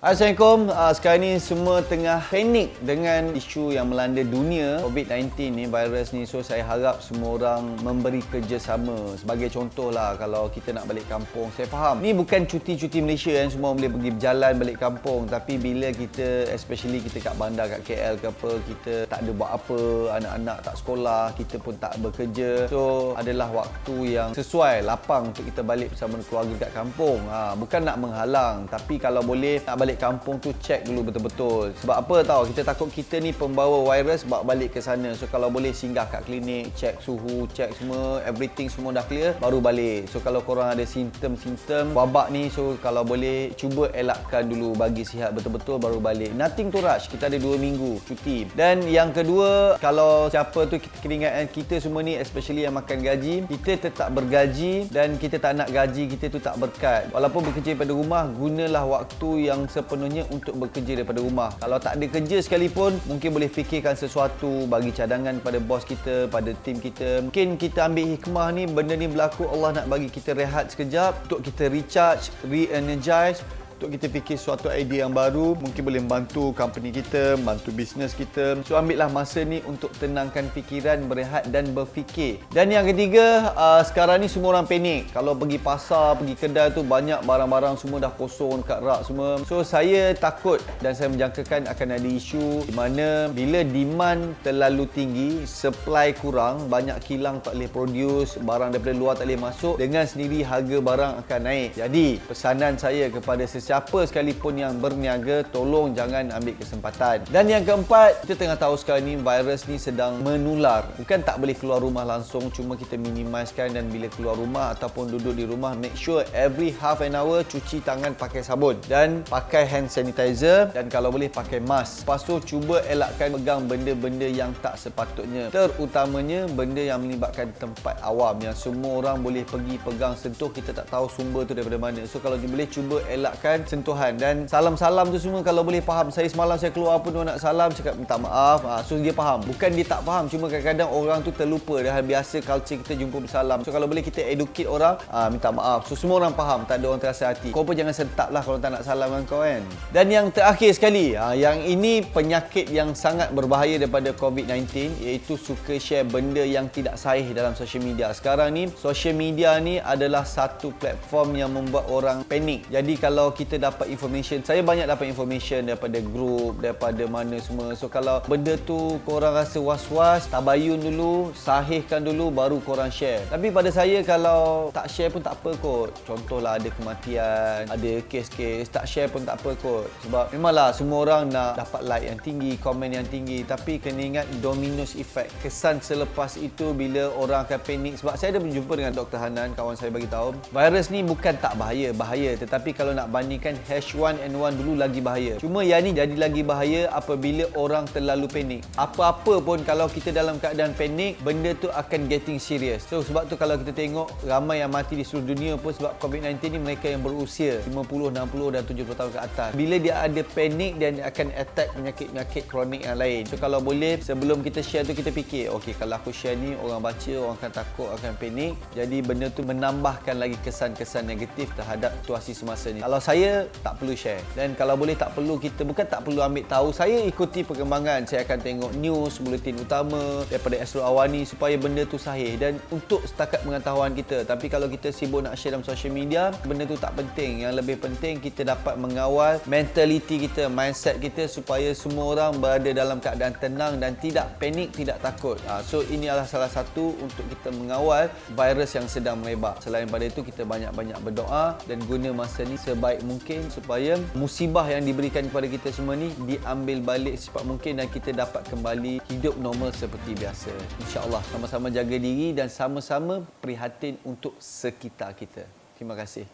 Assalamualaikum. Sekarang ni semua tengah panik dengan isu yang melanda dunia COVID-19 ni, virus ni. So saya harap semua orang memberi kerjasama. Sebagai contoh lah, kalau kita nak balik kampung, saya faham ni bukan cuti-cuti Malaysia yang semua boleh pergi berjalan balik kampung. Tapi bila kita, especially kita kat bandar, kat KL ke apa, kita tak ada buat apa, anak-anak tak sekolah, kita pun tak bekerja. So adalah waktu yang sesuai, lapang untuk kita balik bersama keluarga kat kampung. Bukan nak menghalang, tapi kalau boleh nak balik kampung tu check dulu betul-betul. Sebab apa tahu, kita takut kita ni pembawa virus bawa balik ke sana. So kalau boleh singgah kat klinik, check suhu, check semua, everything semua dah clear, baru balik. So kalau korang ada simptom-simptom wabak ni, so kalau boleh cuba elakkan dulu, bagi sihat betul-betul baru balik. Nothing to rush, kita ada 2 minggu cuti. Dan yang kedua, kalau siapa tu kita ingat kita semua ni, especially yang makan gaji, kita tetap bergaji dan kita tak nak gaji kita tu tak berkat. Walaupun bekerja daripada rumah, gunalah waktu yang sepenuhnya untuk bekerja daripada rumah. Kalau tak ada kerja sekalipun, mungkin boleh fikirkan sesuatu, bagi cadangan pada bos kita, pada tim kita. Mungkin kita ambil hikmah ni, benda ni berlaku, Allah nak bagi kita rehat sekejap untuk kita recharge, re-energize, untuk kita fikir suatu idea yang baru, mungkin boleh membantu company kita, membantu bisnes kita. So ambillah masa ni untuk tenangkan fikiran, berehat dan berfikir. Dan yang ketiga, sekarang ni semua orang panik. Kalau pergi pasar, pergi kedai tu, banyak barang-barang semua dah kosong dekat rak semua. So saya takut dan saya menjangkakan akan ada isu di mana bila demand terlalu tinggi, supply kurang, banyak kilang tak boleh produce, barang daripada luar tak boleh masuk, dengan sendiri harga barang akan naik. Jadi pesanan saya kepada siapa sekalipun yang berniaga, tolong jangan ambil kesempatan. Dan yang keempat, kita tengah tahu sekarang ni virus ni sedang menular. Bukan tak boleh keluar rumah langsung, cuma kita minimizekan, dan bila keluar rumah ataupun duduk di rumah, make sure every half an hour cuci tangan pakai sabun dan pakai hand sanitizer, dan kalau boleh pakai mask. Lepas tu cuba elakkan pegang benda-benda yang tak sepatutnya, terutamanya benda yang melibatkan tempat awam yang semua orang boleh pergi pegang, sentuh, kita tak tahu sumber tu daripada mana. So kalau boleh cuba elakkan sentuhan, dan salam-salam tu semua kalau boleh faham. Saya semalam saya keluar pun nak salam, cakap minta maaf. So dia faham. Bukan dia tak faham, cuma kadang-kadang orang tu terlupa. Dah biasa culture kita jumpa bersalam. So kalau boleh kita educate orang, minta maaf. So semua orang faham, tak ada orang terasa hati. Kau pun jangan sentak lah kalau tak nak salam dengan kau kan. Dan yang terakhir sekali, yang ini penyakit yang sangat berbahaya daripada COVID-19, iaitu suka share benda yang tidak sahih dalam social media. Sekarang ni social media ni adalah satu platform yang membuat orang panik. Jadi kalau kita dapat information, saya banyak dapat information daripada grup, daripada mana semua. So kalau benda tu korang rasa was-was, tabayun dulu, sahihkan dulu, baru korang share. Tapi pada saya, kalau tak share pun tak apa kot. Contohlah ada kematian, ada kes-kes, tak share pun tak apa kot. Sebab memanglah semua orang nak dapat like yang tinggi, komen yang tinggi, tapi kena ingat dominoes effect. Kesan selepas itu bila orang akan panik. Sebab saya ada berjumpa dengan Dr. Hanan, kawan saya bagi tahu, virus ni bukan tak bahaya, bahaya. Tetapi kalau nak bandingkan H1N1 dulu lagi bahaya. Cuma yang ni jadi lagi bahaya apabila orang terlalu panik. Apa-apa pun kalau kita dalam keadaan panik, benda tu akan getting serious. So sebab tu kalau kita tengok ramai yang mati di seluruh dunia pun sebab COVID-19 ni mereka yang berusia 50, 60 dan 70 tahun ke atas. Bila dia ada panik, dia akan attack penyakit-penyakit kronik yang lain. So kalau boleh sebelum kita share tu kita fikir, okey kalau aku share ni orang baca, orang akan takut, akan panik. Jadi benda tu menambahkan lagi kesan-kesan negatif terhadap situasi semasa ni. Kalau saya tak perlu share, dan kalau boleh tak perlu, kita bukan tak perlu ambil tahu. Saya ikuti perkembangan, saya akan tengok news, buletin utama daripada Astro Awani supaya benda tu sahih dan untuk setakat pengetahuan kita. Tapi kalau kita sibuk nak share dalam social media, benda tu tak penting. Yang lebih penting kita dapat mengawal mentality kita, mindset kita, supaya semua orang berada dalam keadaan tenang dan tidak panik, tidak takut. So ini adalah salah satu untuk kita mengawal virus yang sedang merebak. Selain pada itu, kita banyak-banyak berdoa dan guna masa ni sebaik mungkin supaya musibah yang diberikan kepada kita semua ni diambil balik secepat mungkin dan kita dapat kembali hidup normal seperti biasa. InsyaAllah sama-sama jaga diri dan sama-sama prihatin untuk sekitar kita. Terima kasih.